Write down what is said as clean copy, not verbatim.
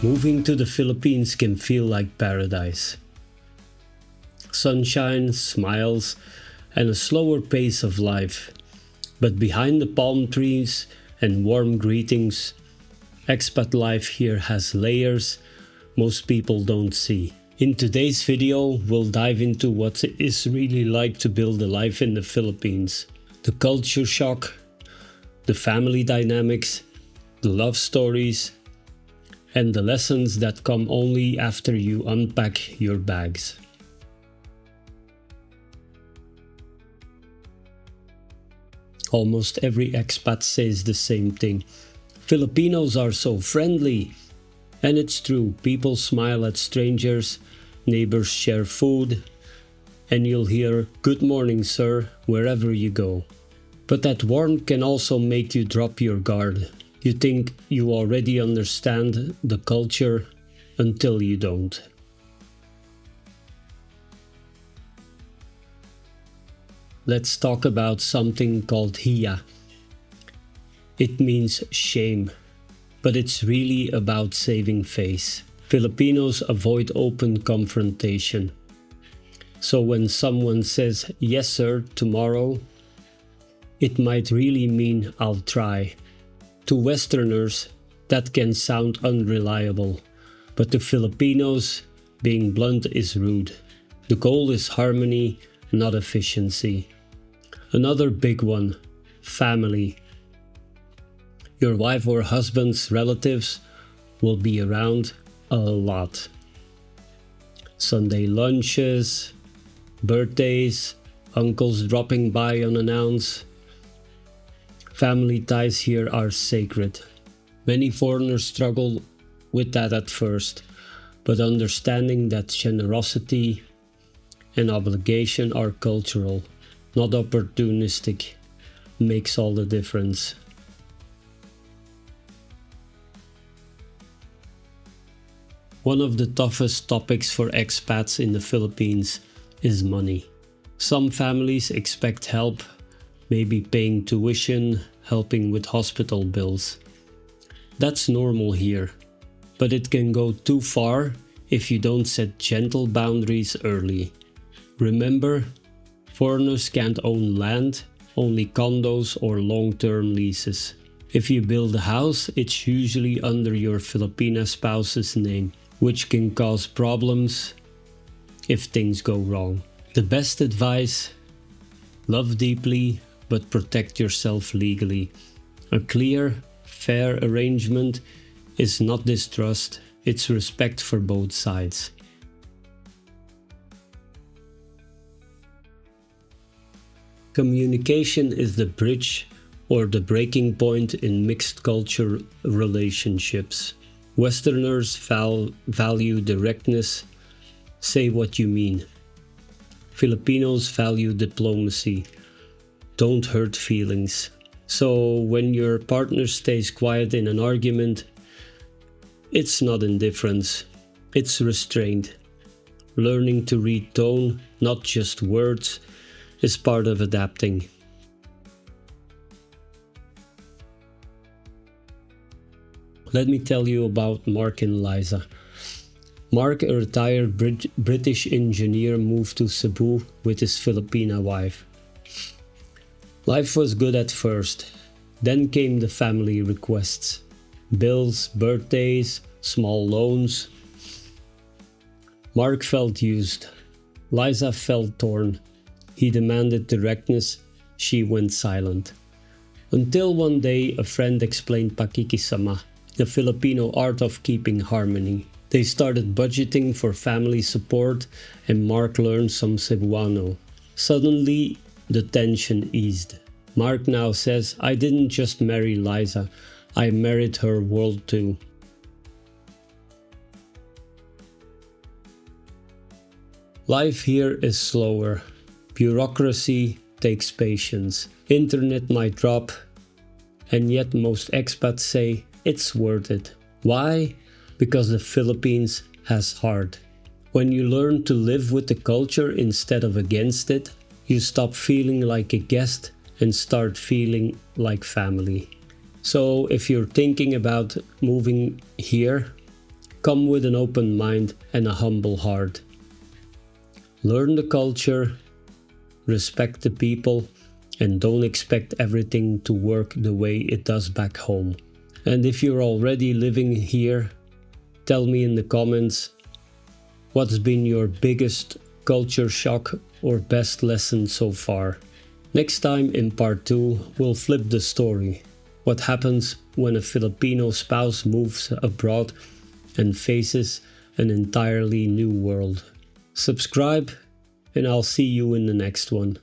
Moving to the Philippines can feel like paradise. Sunshine, smiles, and a slower pace of life. But behind the palm trees and warm greetings, expat life here has layers most people don't see. In today's video, we'll dive into what it is really like to build a life in the Philippines. The culture shock, the family dynamics, the love stories, and the lessons that come only after you unpack your bags. Almost every expat says the same thing. Filipinos are so friendly. And it's true, people smile at strangers, neighbors share food, and you'll hear "Good morning, sir," wherever you go. But that warmth can also make you drop your guard. You think you already understand the culture until you don't. Let's talk about something called hiya. It means shame, but it's really about saving face. Filipinos avoid open confrontation. So when someone says, "Yes sir, tomorrow," it might really mean "I'll try." To Westerners, that can sound unreliable, but to Filipinos, being blunt is rude. The goal is harmony, not efficiency. Another big one, family. Your wife or husband's relatives will be around a lot. Sunday lunches, birthdays, uncles dropping by unannounced. Family ties here are sacred. Many foreigners struggle with that at first, but understanding that generosity and obligation are cultural, not opportunistic, makes all the difference. One of the toughest topics for expats in the Philippines is money. Some families expect help, maybe paying tuition, helping with hospital bills. That's normal here, but it can go too far if you don't set gentle boundaries early. Remember, foreigners can't own land, only condos or long-term leases. If you build a house, it's usually under your Filipina spouse's name, which can cause problems if things go wrong. The best advice: love deeply, but protect yourself legally. A clear, fair arrangement is not distrust, it's respect for both sides. Communication is the bridge or the breaking point in mixed culture relationships. Westerners value directness, say what you mean. Filipinos value diplomacy, don't hurt feelings. So when your partner stays quiet in an argument, it's not indifference, it's restraint. Learning to read tone, not just words, is part of adapting. Let me tell you about Mark and Liza. Mark, a retired British engineer, moved to Cebu with his Filipina wife. Life was good at first, then came the family requests. Bills, birthdays, small loans. Mark felt used. Liza felt torn. He demanded directness, she went silent. Until one day a friend explained pakikisama, the Filipino art of keeping harmony. They started budgeting for family support and Mark learned some Cebuano. Suddenly, the tension eased. Mark now says, "I didn't just marry Liza, I married her world too." Life here is slower. Bureaucracy takes patience. Internet might drop, and yet most expats say it's worth it. Why? Because the Philippines has heart. When you learn to live with the culture instead of against it, you stop feeling like a guest and start feeling like family. So if you're thinking about moving here, come with an open mind and a humble heart. Learn the culture, respect the people, and don't expect everything to work the way it does back home. And if you're already living here, tell me in the comments what's been your biggest culture shock or best lesson so far. Next time in part 2, we'll flip the story. What happens when a Filipino spouse moves abroad and faces an entirely new world? Subscribe, and I'll see you in the next one.